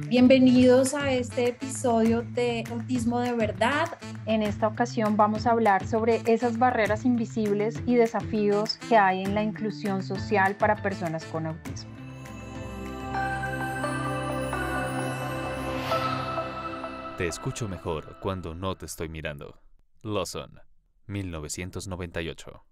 Bienvenidos a este episodio de Autismo de Verdad. En esta ocasión vamos a hablar sobre esas barreras invisibles y desafíos que hay en la inclusión social para personas con autismo. Te escucho mejor cuando no te estoy mirando. Lawson, 1998.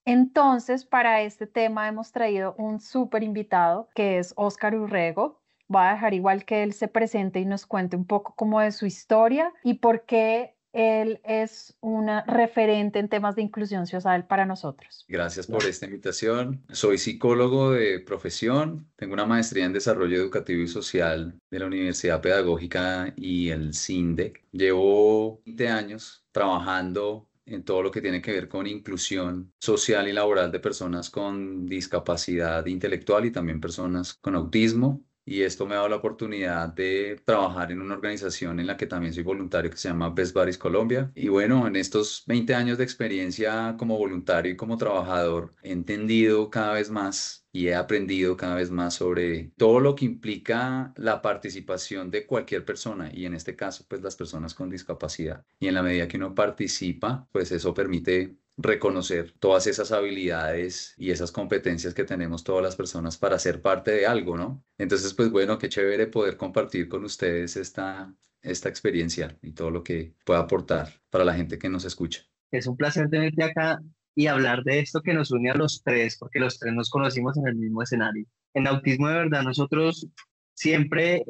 Entonces, para este tema hemos traído un súper invitado que es Óscar Urrego. Voy a dejar igual que él se presente y nos cuente un poco como de su historia y por qué él es una referente en temas de inclusión social para nosotros. Gracias por esta invitación. Soy psicólogo de profesión, tengo una maestría en desarrollo educativo y social de la Universidad Pedagógica y el CINDE. Llevo 20 años trabajando en todo lo que tiene que ver con inclusión social y laboral de personas con discapacidad intelectual y también personas con autismo. Y esto me ha dado la oportunidad de trabajar en una organización en la que también soy voluntario que se llama Best Buddies Colombia. Y bueno, en estos 20 años de experiencia como voluntario y como trabajador, he entendido cada vez más y he aprendido cada vez más sobre todo lo que implica la participación de cualquier persona y en este caso, pues las personas con discapacidad. Y en la medida que uno participa, pues eso permite reconocer todas esas habilidades y esas competencias que tenemos todas las personas para ser parte de algo, ¿no? Entonces, pues bueno, qué chévere poder compartir con ustedes esta experiencia y todo lo que pueda aportar para la gente que nos escucha. Es un placer tenerte acá y hablar de esto que nos une a los tres, porque los tres nos conocimos en el mismo escenario. En Autismo de Verdad, nosotros siempre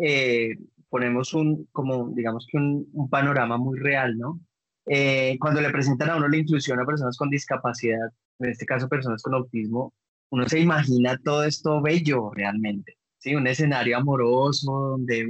ponemos como digamos que un panorama muy real, ¿no? Cuando le presentan a uno la inclusión a personas con discapacidad, en este caso personas con autismo, uno se imagina todo esto bello realmente, ¿sí? Un escenario amoroso donde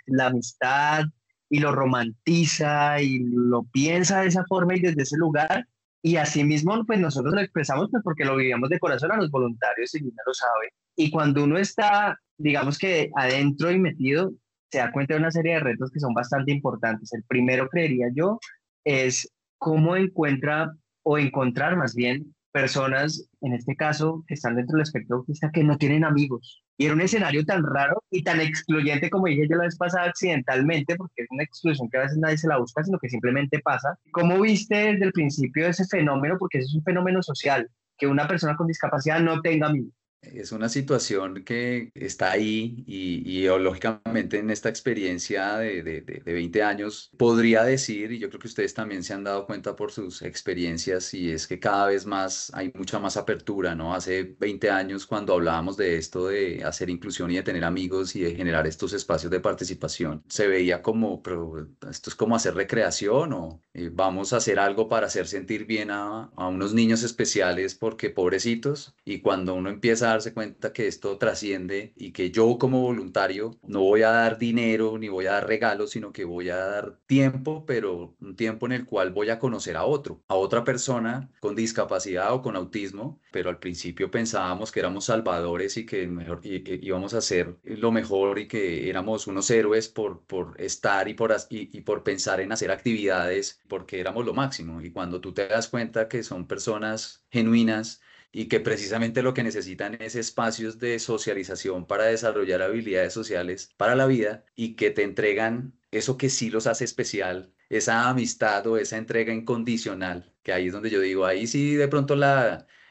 la amistad y lo romantiza y lo piensa de esa forma y desde ese lugar. Y así mismo, pues nosotros lo expresamos pues, porque lo vivíamos de corazón a los voluntarios y Lina lo sabe. Y cuando uno está, digamos que adentro y metido, se da cuenta de una serie de retos que son bastante importantes. El primero, creería yo, es cómo encuentra o encontrar más bien personas, en este caso, que están dentro del espectro autista, que no tienen amigos. Y era un escenario tan raro y tan excluyente, como dije yo la vez pasada, accidentalmente, porque es una exclusión que a veces nadie se la busca, sino que simplemente pasa. ¿Cómo viste desde el principio ese fenómeno? Porque ese es un fenómeno social, que una persona con discapacidad no tenga amigos. Es una situación que está ahí y lógicamente en esta experiencia de 20 años podría decir, y yo creo que ustedes también se han dado cuenta por sus experiencias, y es que cada vez más hay mucha más apertura, ¿no? Hace 20 años cuando hablábamos de esto de hacer inclusión y de tener amigos y de generar estos espacios de participación, se veía como, pero esto es como hacer recreación o vamos a hacer algo para hacer sentir bien a unos niños especiales porque pobrecitos, y cuando uno empieza a darse cuenta que esto trasciende y que yo como voluntario no voy a dar dinero ni voy a dar regalos, sino que voy a dar tiempo, pero un tiempo en el cual voy a conocer a otra persona con discapacidad o con autismo, pero al principio pensábamos que éramos salvadores y que mejor, íbamos a hacer lo mejor y que éramos unos héroes por estar y por pensar en hacer actividades porque éramos lo máximo. Y cuando tú te das cuenta que son personas genuinas, y que precisamente lo que necesitan es espacios de socialización para desarrollar habilidades sociales para la vida y que te entregan eso que sí los hace especial, esa amistad o esa entrega incondicional, que ahí es donde yo digo, ahí sí de pronto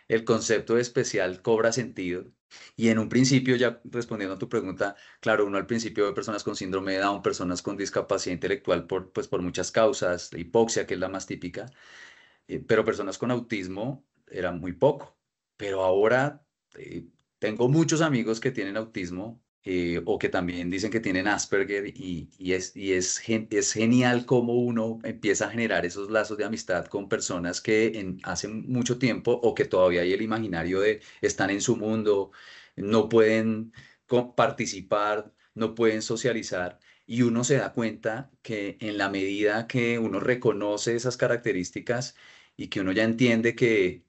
el concepto de especial cobra sentido. Y en un principio, ya respondiendo a tu pregunta, claro, uno al principio ve personas con síndrome de Down, personas con discapacidad intelectual pues por muchas causas, la hipoxia, que es la más típica, pero personas con autismo era muy poco. Pero ahora tengo muchos amigos que tienen autismo o que también dicen que tienen Asperger es genial cómo uno empieza a generar esos lazos de amistad con personas que hace mucho tiempo o que todavía hay el imaginario de están en su mundo, no pueden participar, no pueden socializar. Y uno se da cuenta que en la medida que uno reconoce esas características y que uno ya entiende que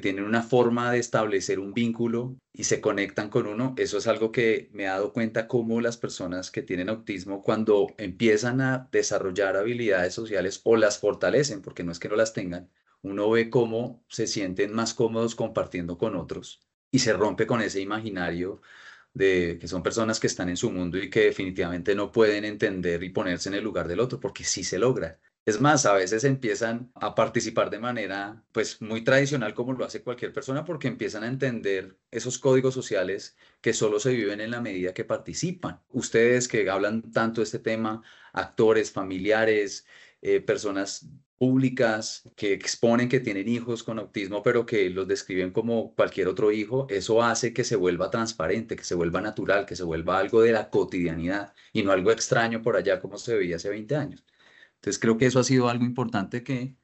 tienen una forma de establecer un vínculo y se conectan con uno, eso es algo que me he dado cuenta cómo las personas que tienen autismo cuando empiezan a desarrollar habilidades sociales o las fortalecen, porque no es que no las tengan, uno ve cómo se sienten más cómodos compartiendo con otros y se rompe con ese imaginario de que son personas que están en su mundo y que definitivamente no pueden entender y ponerse en el lugar del otro, porque sí se logra. Es más, a veces empiezan a participar de manera, pues, muy tradicional como lo hace cualquier persona, porque empiezan a entender esos códigos sociales que solo se viven en la medida que participan. Ustedes que hablan tanto de este tema, actores, familiares, personas públicas que exponen que tienen hijos con autismo, pero que los describen como cualquier otro hijo, eso hace que se vuelva transparente, que se vuelva natural, que se vuelva algo de la cotidianidad y no algo extraño por allá como se veía hace 20 años. Entonces creo que eso ha sido algo importante que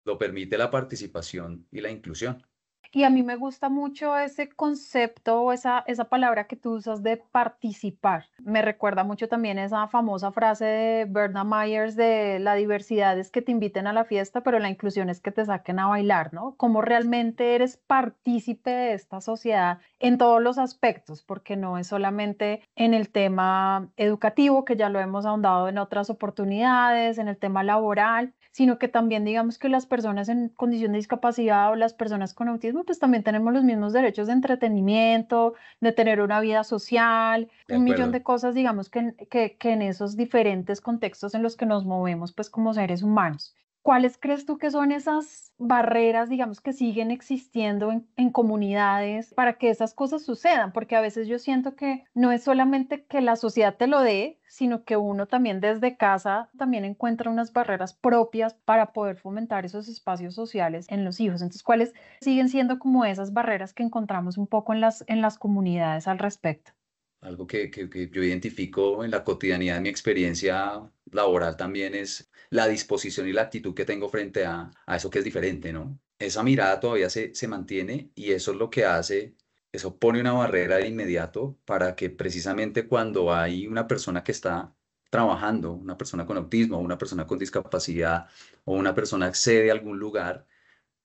lo permite la participación y la inclusión. Y a mí me gusta mucho ese concepto o esa palabra que tú usas de participar. Me recuerda mucho también esa famosa frase de Berna Myers de la diversidad es que te inviten a la fiesta, pero la inclusión es que te saquen a bailar, ¿no? Cómo realmente eres partícipe de esta sociedad en todos los aspectos, porque no es solamente en el tema educativo, que ya lo hemos ahondado en otras oportunidades, en el tema laboral, sino que también digamos que las personas en condición de discapacidad o las personas con autismo, pues también tenemos los mismos derechos de entretenimiento, de tener una vida social, De un millón acuerdo. de cosas, digamos que en esos diferentes contextos en los que nos movemos, pues como seres humanos. ¿Cuáles crees tú que son esas barreras, digamos, que siguen existiendo en comunidades para que esas cosas sucedan? Porque a veces yo siento que no es solamente que la sociedad te lo dé, sino que uno también desde casa también encuentra unas barreras propias para poder fomentar esos espacios sociales en los hijos. Entonces, ¿cuáles siguen siendo como esas barreras que encontramos un poco en las comunidades al respecto? Algo que yo identifico en la cotidianidad de mi experiencia laboral también es la disposición y la actitud que tengo frente a eso que es diferente, ¿no? Esa mirada todavía se mantiene y eso es lo que hace, eso pone una barrera de inmediato para que precisamente cuando hay una persona que está trabajando, una persona con autismo, una persona con discapacidad o una persona accede a algún lugar,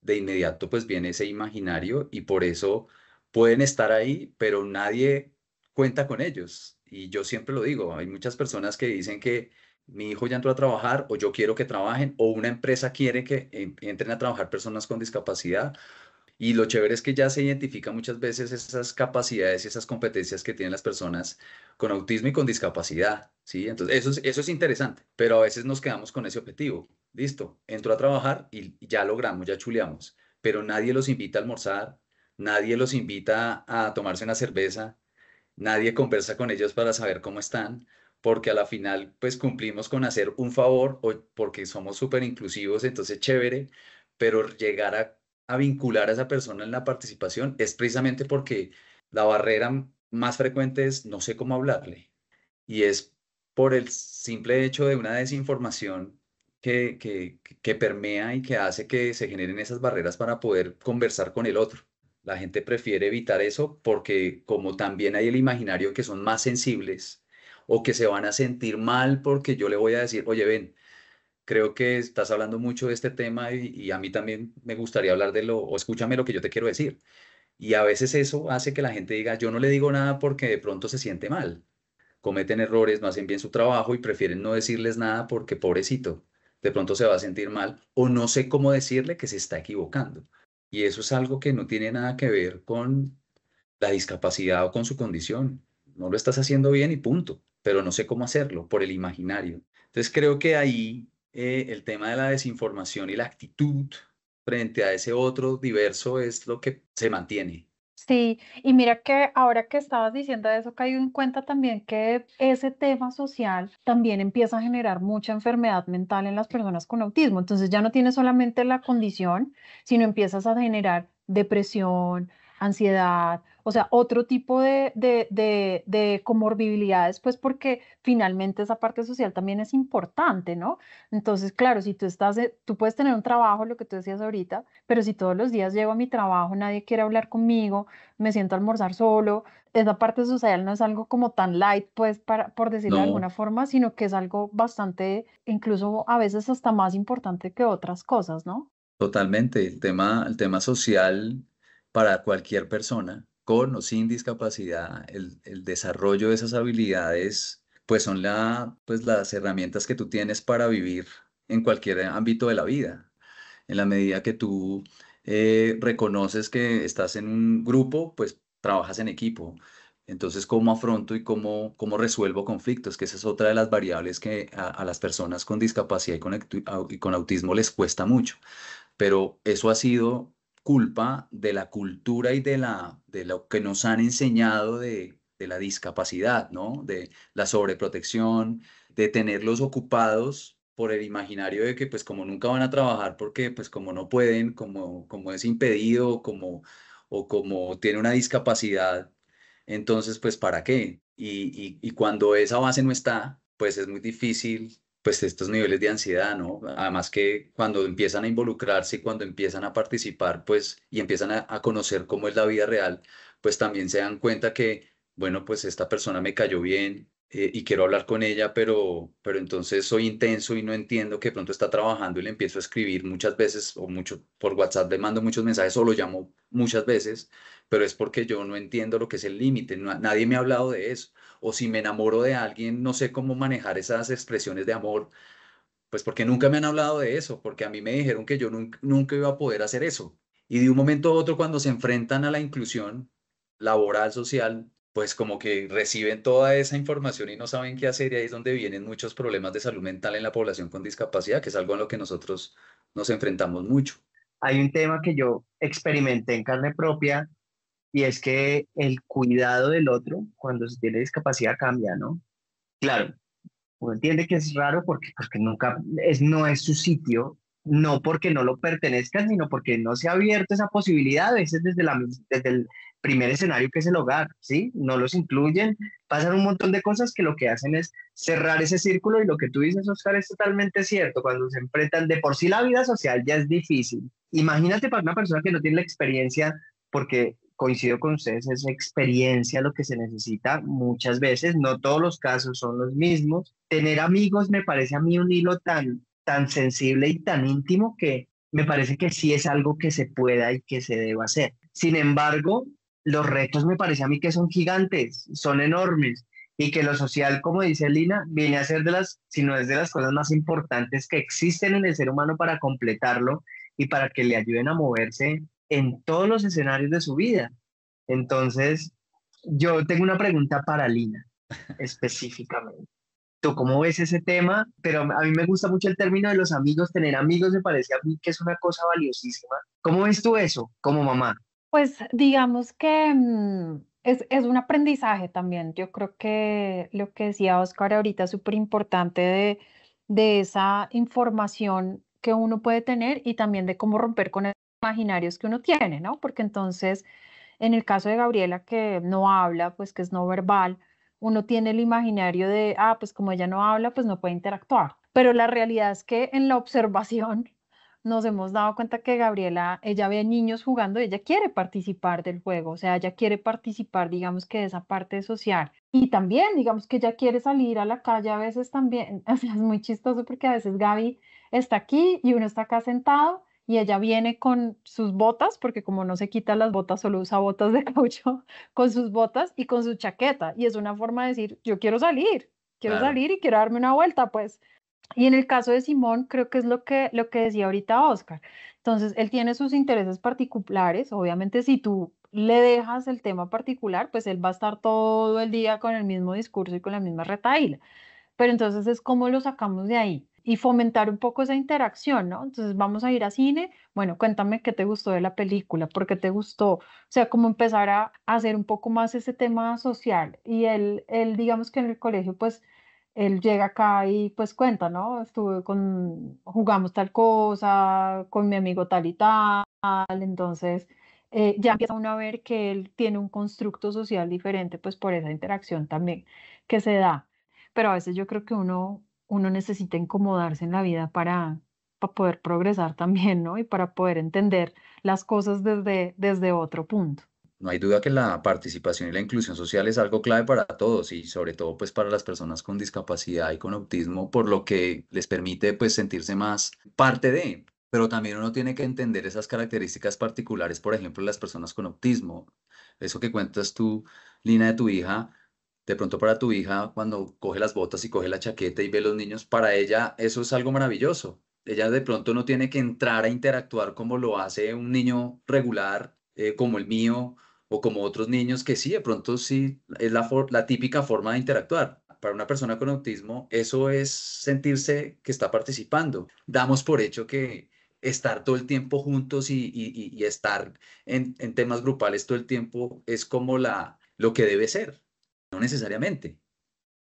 de inmediato pues viene ese imaginario y por eso pueden estar ahí, pero nadie cuenta con ellos. Y yo siempre lo digo, hay muchas personas que dicen que mi hijo ya entró a trabajar o yo quiero que trabajen o una empresa quiere que entren a trabajar personas con discapacidad y lo chévere es que ya se identifican muchas veces esas capacidades y esas competencias que tienen las personas con autismo y con discapacidad, ¿sí? Entonces, eso es interesante, pero a veces nos quedamos con ese objetivo. Listo, entro a trabajar y ya logramos, ya chuleamos, pero nadie los invita a almorzar, nadie los invita a tomarse una cerveza, nadie conversa con ellos para saber cómo están, porque a la final, pues cumplimos con hacer un favor o porque somos súper inclusivos, entonces chévere, pero llegar a vincular a esa persona en la participación es precisamente porque la barrera más frecuente es no sé cómo hablarle y es por el simple hecho de una desinformación que permea y que hace que se generen esas barreras para poder conversar con el otro. La gente prefiere evitar eso porque como también hay el imaginario que son más sensibles o que se van a sentir mal porque yo le voy a decir, oye, ven, creo que estás hablando mucho de este tema y a mí también me gustaría hablar de lo, o escúchame lo que yo te quiero decir. Y a veces eso hace que la gente diga, yo no le digo nada porque de pronto se siente mal, cometen errores, no hacen bien su trabajo y prefieren no decirles nada porque pobrecito, de pronto se va a sentir mal o no sé cómo decirle que se está equivocando. Y eso es algo que no tiene nada que ver con la discapacidad o con su condición. No lo estás haciendo bien y punto, pero no sé cómo hacerlo por el imaginario. Entonces creo que ahí el tema de la desinformación y la actitud frente a ese otro diverso es lo que se mantiene. Sí, y mira que ahora que estabas diciendo eso, caigo en cuenta también que ese tema social también empieza a generar mucha enfermedad mental en las personas con autismo. Entonces ya no tienes solamente la condición, sino empiezas a generar depresión, ansiedad, o sea, otro tipo de comorbilidades, pues porque finalmente esa parte social también es importante, ¿no? Entonces, claro, si tú estás, tú puedes tener un trabajo, lo que tú decías ahorita, pero si todos los días llego a mi trabajo, nadie quiere hablar conmigo, me siento a almorzar solo, esa parte social no es algo como tan light, pues, por decirlo de alguna No, forma, sino que es algo bastante, incluso a veces hasta más importante que otras cosas, ¿no? totalmente. El tema social para cualquier persona, con o sin discapacidad, el desarrollo de esas habilidades, pues son pues las herramientas que tú tienes para vivir en cualquier ámbito de la vida. En la medida que tú reconoces que estás en un grupo, pues trabajas en equipo. Entonces, ¿cómo afronto y cómo resuelvo conflictos? Que esa es otra de las variables que a las personas con discapacidad y con autismo les cuesta mucho. Pero eso ha sido culpa de la cultura y de lo que nos han enseñado de la discapacidad, ¿no? De la sobreprotección, de tenerlos ocupados por el imaginario de que pues como nunca van a trabajar porque pues como no pueden, como es impedido o como tiene una discapacidad, entonces pues ¿para qué? Y cuando esa base no está, pues es muy difícil pues estos niveles de ansiedad, ¿no? Además que cuando empiezan a involucrarse y cuando empiezan a participar, pues, y empiezan a conocer cómo es la vida real, pues también se dan cuenta que, bueno, pues esta persona me cayó bien y quiero hablar con ella, pero entonces soy intenso y no entiendo que de pronto está trabajando y le empiezo a escribir muchas veces o mucho por WhatsApp, le mando muchos mensajes o lo llamo muchas veces, pero es porque yo no entiendo lo que es el límite, nadie me ha hablado de eso. O si me enamoro de alguien, no sé cómo manejar esas expresiones de amor, pues porque nunca me han hablado de eso, porque a mí me dijeron que yo nunca iba a poder hacer eso. Y de un momento a otro, cuando se enfrentan a la inclusión laboral, social, pues como que reciben toda esa información y no saben qué hacer, y ahí es donde vienen muchos problemas de salud mental en la población con discapacidad, que es algo en lo que nosotros nos enfrentamos mucho. Hay un tema que yo experimenté en carne propia y es que el cuidado del otro cuando se tiene discapacidad cambia, ¿no? Claro, uno entiende que es raro porque nunca no es su sitio, no porque no lo pertenezcan, sino porque no se ha abierto esa posibilidad, a veces desde el primer escenario que es el hogar, ¿sí? No los incluyen, pasan un montón de cosas que lo que hacen es cerrar ese círculo y lo que tú dices, Oscar, es totalmente cierto, cuando se enfrentan, de por sí la vida social ya es difícil. Imagínate para una persona que no tiene la experiencia, porque coincido con ustedes, es experiencia lo que se necesita muchas veces, no todos los casos son los mismos. Tener amigos me parece a mí un hilo tan sensible y tan íntimo que me parece que sí es algo que se pueda y que se deba hacer. Sin embargo, los retos me parece a mí que son gigantes, son enormes y que lo social, como dice Lina, viene a ser si no es de las cosas más importantes que existen en el ser humano para completarlo y para que le ayuden a moverse en todos los escenarios de su vida. Entonces, yo tengo una pregunta para Lina, específicamente. ¿Tú cómo ves ese tema? Pero a mí me gusta mucho el término de los amigos. Tener amigos me parece a mí que es una cosa valiosísima. ¿Cómo ves tú eso como mamá? Pues digamos que es un aprendizaje también. Yo creo que lo que decía Oscar ahorita es súper importante de esa información que uno puede tener y también de cómo romper con los imaginarios que uno tiene, ¿no? Porque entonces, en el caso de Gabriela, que no habla, pues que es no verbal, uno tiene el imaginario de, ah, pues como ella no habla, pues no puede interactuar. Pero la realidad es que en la observación nos hemos dado cuenta que Gabriela, ella ve niños jugando, ella quiere participar del juego, o sea, ella quiere participar, digamos que de esa parte social. Y también, digamos que ella quiere salir a la calle a veces también, o sea, es muy chistoso porque a veces Gaby está aquí y uno está acá sentado y ella viene con sus botas, porque como no se quita las botas, solo usa botas de caucho, con sus botas y con su chaqueta. Y es una forma de decir, yo quiero Claro. salir y quiero darme una vuelta, pues. Y en el caso de Simón, creo que es lo que decía ahorita Oscar. Entonces, él tiene sus intereses particulares. Obviamente, si tú le dejas el tema particular, pues él va a estar todo el día con el mismo discurso y con la misma retahíla. Pero entonces es cómo lo sacamos de ahí y fomentar un poco esa interacción, ¿no? Entonces vamos a ir a cine, bueno, cuéntame qué te gustó de la película, por qué te gustó, o sea, como empezar a hacer un poco más ese tema social. Y él, digamos que en el colegio, pues, él llega acá y pues cuenta, ¿no? Jugamos tal cosa, con mi amigo tal y tal, entonces ya empieza uno a ver que él tiene un constructo social diferente, pues por esa interacción también que se da. Pero a veces yo creo que uno necesita incomodarse en la vida para poder progresar también, ¿no? Y para poder entender las cosas desde otro punto. No hay duda que la participación y la inclusión social es algo clave para todos y sobre todo pues para las personas con discapacidad y con autismo, por lo que les permite pues sentirse más parte de, pero también uno tiene que entender esas características particulares, por ejemplo, las personas con autismo. Eso que cuentas tú, Lina, de tu hija, de pronto para tu hija cuando coge las botas y coge la chaqueta y ve a los niños, para ella eso es algo maravilloso. Ella de pronto no tiene que entrar a interactuar como lo hace un niño regular, como el mío o como otros niños que sí, de pronto sí es la típica forma de interactuar. Para una persona con autismo, eso es sentirse que está participando. Damos por hecho que estar todo el tiempo juntos y estar en temas grupales todo el tiempo es como lo que debe ser, no necesariamente,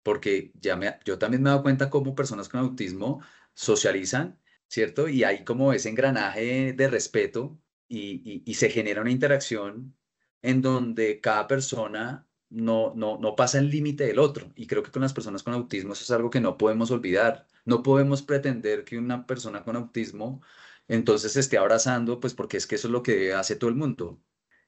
porque yo también me he dado cuenta cómo personas con autismo socializan, ¿cierto? Y hay como ese engranaje de respeto y se genera una interacción en donde cada persona no pasa el límite del otro. Y creo que con las personas con autismo eso es algo que no podemos olvidar. No podemos pretender que una persona con autismo entonces se esté abrazando, pues porque es que eso es lo que hace todo el mundo.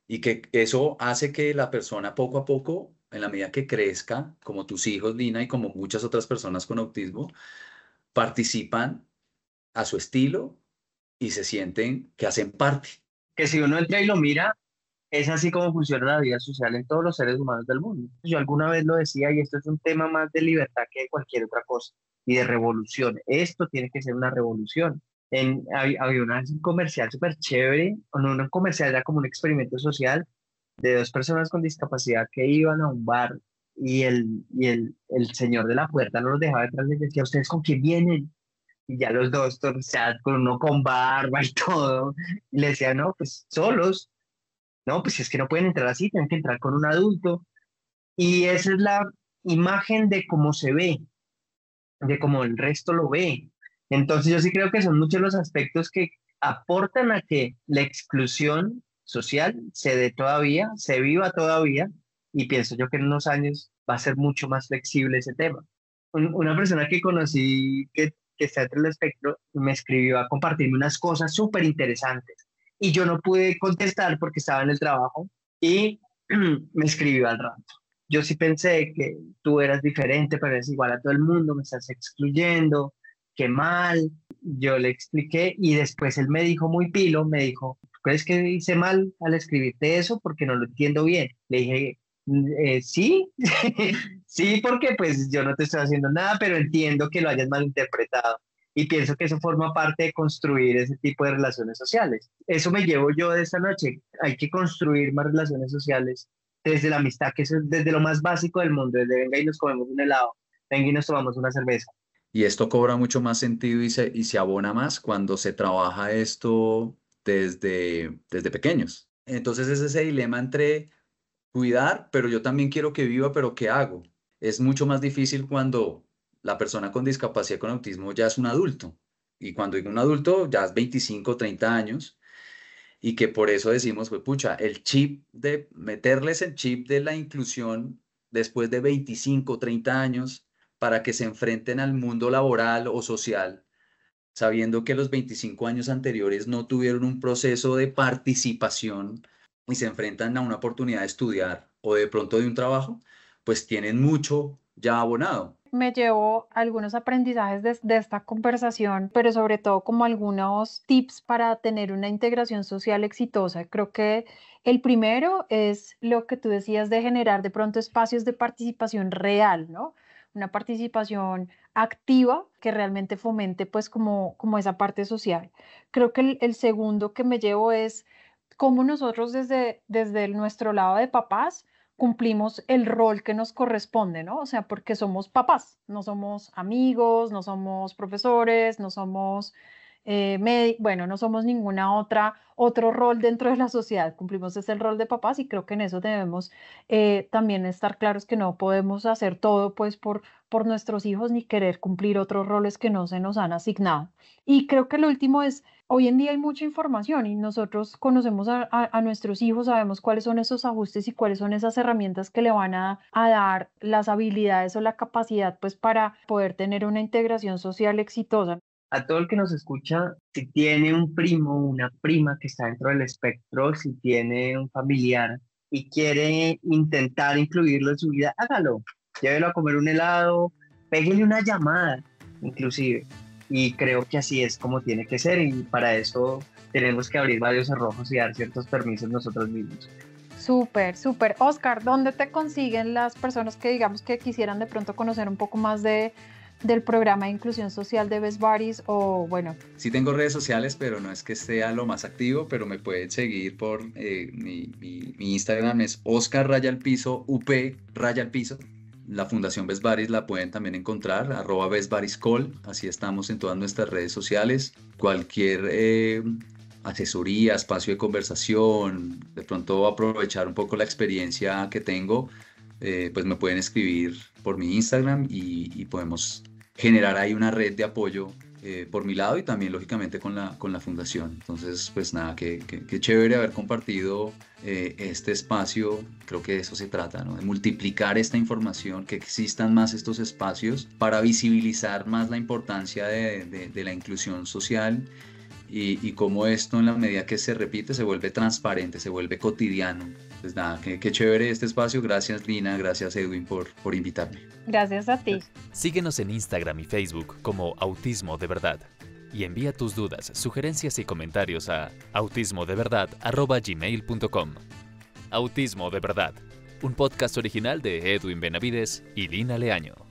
Y que eso hace que la persona poco a poco, en la medida que crezca, como tus hijos, Lina, y como muchas otras personas con autismo, participan a su estilo y se sienten que hacen parte. Que si uno entra y lo mira, es así como funciona la vida social en todos los seres humanos del mundo. Yo alguna vez lo decía y esto es un tema más de libertad que de cualquier otra cosa y de revolución. Esto tiene que ser una revolución. Había una vez un comercial súper chévere, o no un comercial, era como un experimento social de dos personas con discapacidad que iban a un bar y el señor de la puerta no los dejaba entrar, les decía: ¿ustedes con quién vienen? Y ya los dos, o sea, con uno con barba y todo, y le decía: no, pues solos. No, pues es que no pueden entrar así, tienen que entrar con un adulto. Y esa es la imagen de cómo se ve, de cómo el resto lo ve. Entonces yo sí creo que son muchos los aspectos que aportan a que la exclusión social se dé todavía, se viva todavía, y pienso yo que en unos años va a ser mucho más flexible ese tema. Una persona que conocí que está entre el espectro me escribió a compartirme unas cosas súper interesantes y yo no pude contestar porque estaba en el trabajo y me escribió al rato. Yo sí pensé que tú eras diferente, pero eres igual a todo el mundo, me estás excluyendo, qué mal. Yo le expliqué y después él me dijo muy pilo, me dijo: ¿crees que hice mal al escribirte eso? Porque no lo entiendo bien. Le dije: sí, sí, porque pues yo no te estoy haciendo nada, pero entiendo que lo hayas malinterpretado. Y pienso que eso forma parte de construir ese tipo de relaciones sociales. Eso me llevo yo de esta noche. Hay que construir más relaciones sociales desde la amistad, que es desde lo más básico del mundo, desde venga y nos comemos un helado, venga y nos tomamos una cerveza. Y esto cobra mucho más sentido y se abona más cuando se trabaja esto desde pequeños. Entonces es ese dilema entre cuidar, pero yo también quiero que viva, pero ¿qué hago? Es mucho más difícil cuando la persona con discapacidad con autismo ya es un adulto. Y cuando digo un adulto, ya es 25, 30 años. Y que por eso decimos, pues pucha, meterles el chip de la inclusión después de 25, 30 años para que se enfrenten al mundo laboral o social, sabiendo que los 25 años anteriores no tuvieron un proceso de participación y se enfrentan a una oportunidad de estudiar o de pronto de un trabajo, pues tienen mucho ya abonado. Me llevo algunos aprendizajes de esta conversación, pero sobre todo como algunos tips para tener una integración social exitosa. Creo que el primero es lo que tú decías de generar de pronto espacios de participación real, ¿no? Una participación activa que realmente fomente pues como esa parte social. Creo que el segundo que me llevo es cómo nosotros desde nuestro lado de papás cumplimos el rol que nos corresponde, ¿no? O sea, porque somos papás, no somos amigos, no somos profesores, no somos, bueno, no somos ninguna otro rol dentro de la sociedad. Cumplimos ese el rol de papás y creo que en eso debemos también estar claros que no podemos hacer todo pues por nuestros hijos ni querer cumplir otros roles que no se nos han asignado. Y creo que lo último es hoy en día hay mucha información y nosotros conocemos a nuestros hijos, sabemos cuáles son esos ajustes y cuáles son esas herramientas que le van a dar las habilidades o la capacidad pues para poder tener una integración social exitosa. A todo el que nos escucha, si tiene un primo o una prima que está dentro del espectro, si tiene un familiar y quiere intentar incluirlo en su vida, hágalo. Llévelo a comer un helado, pégale una llamada, inclusive. Y creo que así es como tiene que ser y para eso tenemos que abrir varios cerrojos y dar ciertos permisos nosotros mismos. Súper, súper. Oscar, ¿dónde te consiguen las personas que digamos que quisieran de pronto conocer un poco más de del programa de inclusión social de Best Buddies o bueno? Sí tengo redes sociales, pero no es que esté a lo más activo, pero me pueden seguir por mi Instagram es Oscar raya al piso, UP raya al piso. La Fundación Best Buddies la pueden también encontrar, @BestBuddiesCall, así estamos en todas nuestras redes sociales. Cualquier asesoría, espacio de conversación, de pronto aprovechar un poco la experiencia que tengo, pues me pueden escribir por mi Instagram y podemos generar ahí una red de apoyo por mi lado y también lógicamente con la fundación. Entonces, pues nada, qué chévere haber compartido este espacio. Creo que de eso se trata, ¿no? De multiplicar esta información, que existan más estos espacios para visibilizar más la importancia de la inclusión social y cómo esto en la medida que se repite se vuelve transparente, se vuelve cotidiano. Pues nada, qué chévere este espacio. Gracias Lina, gracias Edwin por invitarme. Gracias a ti. Síguenos en Instagram y Facebook como Autismo de Verdad y envía tus dudas, sugerencias y comentarios a autismodeverdad@gmail.com. Autismo de Verdad, un podcast original de Edwin Benavides y Lina Leaño.